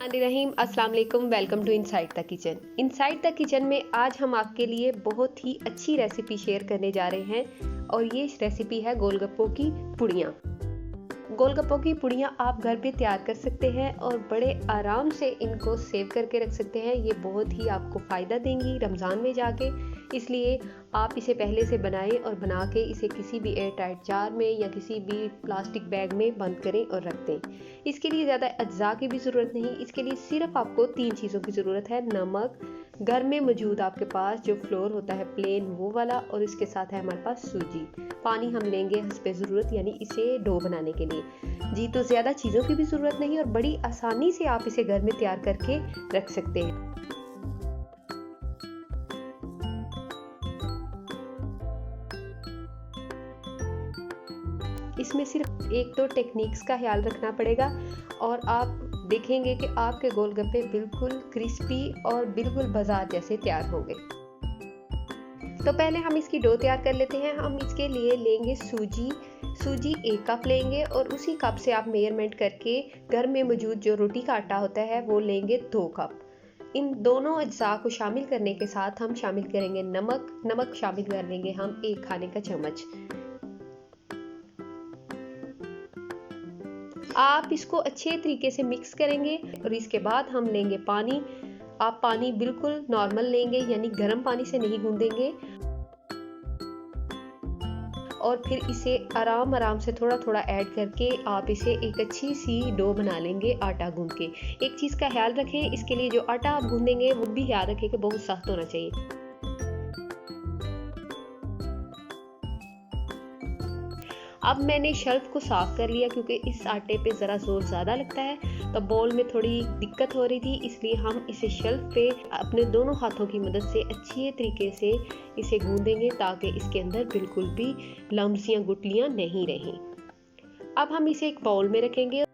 रहीम अस्सलाम वालेकुम। Welcome to inside the kitchen. Inside the kitchen में आज हम आपके लिए बहुत ही अच्छी रेसिपी शेयर करने जा रहे हैं और ये रेसिपी है गोलगप्पों की पुड़ियाँ। गोलगप्पों की पुड़ियाँ आप घर पे तैयार कर सकते हैं और बड़े आराम से इनको सेव करके रख सकते हैं। ये बहुत ही आपको फ़ायदा देंगी रमज़ान में जाके, इसलिए आप इसे पहले से बनाएं और बना के इसे किसी भी एयर टाइट जार में या किसी भी प्लास्टिक बैग में बंद करें और रख दें। इसके लिए ज़्यादा अज्जा की भी ज़रूरत नहीं, इसके लिए सिर्फ आपको 3 चीज़ों की ज़रूरत है। नमक, घर में मौजूद आपके पास जो फ्लोर होता है प्लेन वो वाला, और इसके साथ है हमारे पास सूजी। पानी हम लेंगे हस्बे ज़रूरत, यानी इसे डो बनाने के लिए जी। तो ज़्यादा चीज़ों की भी ज़रूरत नहीं और बड़ी आसानी से आप इसे घर में तैयार करके रख सकते हैं। इसमें सिर्फ 1-2 टेक्निक्स का ख्याल रखना पड़ेगा और आप देखेंगे कि आपके गोलगप्पे बिल्कुल क्रिस्पी और बिल्कुल बाजार जैसे तैयार होंगे। तो पहले हम इसकी डो तैयार कर लेते हैं। हम इसके लिए लेंगे सूजी 1 कप लेंगे और उसी कप से आप मेजरमेंट करके घर में मौजूद जो रोटी का आटा होता है वो लेंगे 2 कप। इन दोनों अज्जा को शामिल करने के साथ हम शामिल करेंगे नमक शामिल कर लेंगे हम 1 खाने का चम्मच। आप इसको अच्छे तरीके से मिक्स करेंगे और इसके बाद हम लेंगे पानी। आप पानी बिल्कुल नॉर्मल लेंगे, यानी गर्म पानी से नहीं गूंदेंगे, और फिर इसे आराम से थोड़ा ऐड करके आप इसे एक अच्छी सी डो बना लेंगे आटा गूंद के। एक चीज़ का ख्याल रखें, इसके लिए जो आटा आप गूंदेंगे वो भी याद रखें कि बहुत सख्त होना चाहिए। अब मैंने शेल्फ को साफ कर लिया क्योंकि इस आटे पे ज़रा जोर ज़्यादा लगता है, तो बॉल में थोड़ी दिक्कत हो रही थी, इसलिए हम इसे शेल्फ पे अपने दोनों हाथों की मदद से अच्छे तरीके से इसे गूंदेंगे ताकि इसके अंदर बिल्कुल भी लम्स या गुठलियाँ नहीं रहें। अब हम इसे एक बाउल में रखेंगे।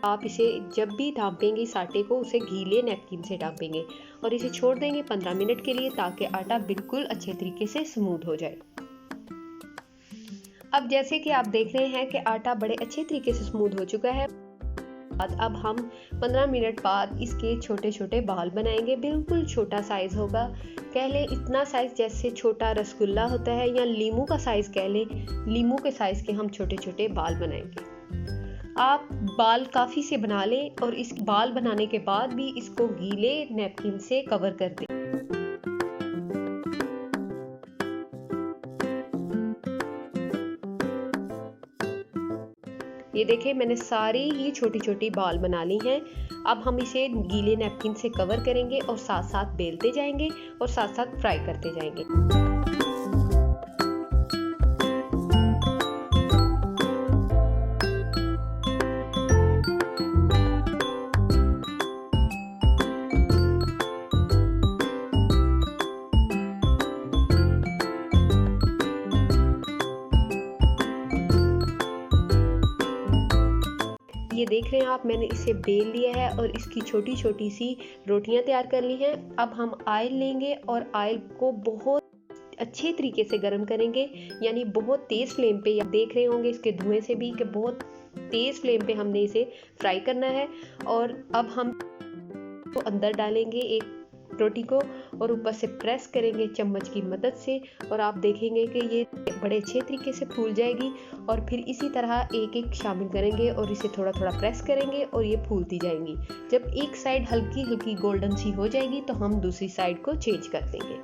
आप इसे जब भी ढांपेंगे इस आटे को, उसे गीले नैपकिन से ढांपेंगे और इसे छोड़ देंगे 15 मिनट के लिए ताकि आटा बिल्कुल अच्छे तरीके से स्मूथ हो जाए। अब जैसे कि आप देख रहे हैं कि आटा बड़े अच्छे तरीके से स्मूथ हो चुका है। अब हम 15 मिनट बाद इसके छोटे छोटे बाल बनाएंगे। बिल्कुल छोटा साइज होगा, कह लें इतना साइज जैसे छोटा रसगुल्ला होता है, या लीमू का साइज कह लें, लीमू के साइज के हम छोटे छोटे बाल बनाएंगे। आप बाल काफ़ी से बना लें और इस बाल बनाने के बाद भी इसको गीले नैपकिन से कवर कर दें। ये देखें, मैंने सारी ही छोटी छोटी बाल बना ली हैं। अब हम इसे गीले नैपकिन से कवर करेंगे और साथ साथ बेलते जाएंगे और साथ साथ फ्राई करते जाएंगे। ये देख रहे हैं आप, मैंने इसे बेल लिया है और इसकी छोटी छोटी सी रोटियां तैयार कर ली हैं। अब हम ऑयल लेंगे और ऑयल को बहुत अच्छे तरीके से गर्म करेंगे, यानी बहुत तेज़ फ्लेम पे। आप देख रहे होंगे इसके धुएं से भी कि बहुत तेज़ फ्लेम पे हमने इसे फ्राई करना है। और अब हम तो अंदर डालेंगे एक रोटी को और ऊपर से प्रेस करेंगे चम्मच की मदद से, और आप देखेंगे कि ये बड़े अच्छे तरीके से फूल जाएगी। और फिर इसी तरह एक एक शामिल करेंगे और इसे थोड़ा प्रेस करेंगे और ये फूलती जाएंगी। जब एक साइड हल्की हल्की गोल्डन सी हो जाएगी तो हम दूसरी साइड को चेंज कर देंगे।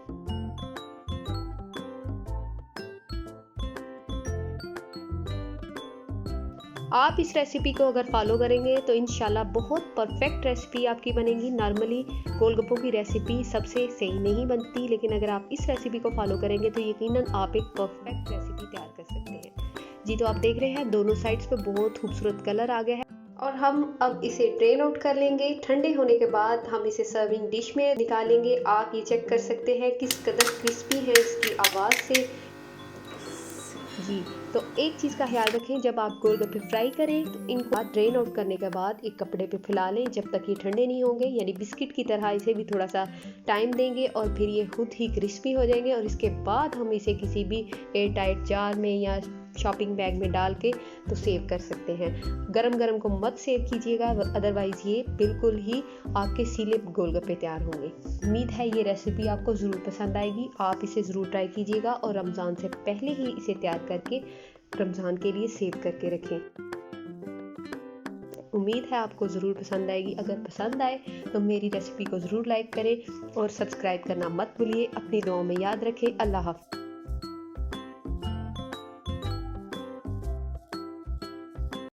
आप इस रेसिपी को अगर फॉलो करेंगे तो इंशाल्लाह बहुत परफेक्ट रेसिपी आपकी बनेगी। नॉर्मली गोलगप्पों की रेसिपी सबसे सही नहीं बनती, लेकिन अगर आप इस रेसिपी को फॉलो करेंगे तो यकीनन आप एक परफेक्ट रेसिपी तैयार कर सकते हैं जी। तो आप देख रहे हैं दोनों साइड्स पे बहुत खूबसूरत कलर आ गया है और हम अब इसे ट्रेन आउट कर लेंगे। ठंडे होने के बाद हम इसे सर्विंग डिश में निकालेंगे। आप ये चेक कर सकते हैं किस कदर क्रिस्पी है इसकी आवाज़ से जी। तो एक चीज़ का ख्याल रखें, जब आप गोलगप्पे फ्राई करें तो इनको ड्रेन आउट करने के बाद एक कपड़े पे फैला लें जब तक ये ठंडे नहीं होंगे, यानी बिस्किट की तरह इसे भी थोड़ा सा टाइम देंगे और फिर ये खुद ही क्रिस्पी हो जाएंगे। और इसके बाद हम इसे किसी भी एयर टाइट जार में या शॉपिंग बैग में डाल के तो सेव कर सकते हैं। गरम गरम को मत सेव कीजिएगा, अदरवाइज़ ये बिल्कुल ही आपके सीले गोलगप्पे तैयार होंगे। उम्मीद है ये रेसिपी आपको ज़रूर पसंद आएगी, आप इसे ज़रूर ट्राई कीजिएगा और रमज़ान से पहले ही इसे तैयार करके रमज़ान के लिए सेव करके रखें। उम्मीद है आपको ज़रूर पसंद आएगी। अगर पसंद आए तो मेरी रेसिपी को ज़रूर लाइक करें और सब्सक्राइब करना मत भूलिए। अपनी दुआओं में याद रखें। अल्लाह हाफ़िज़।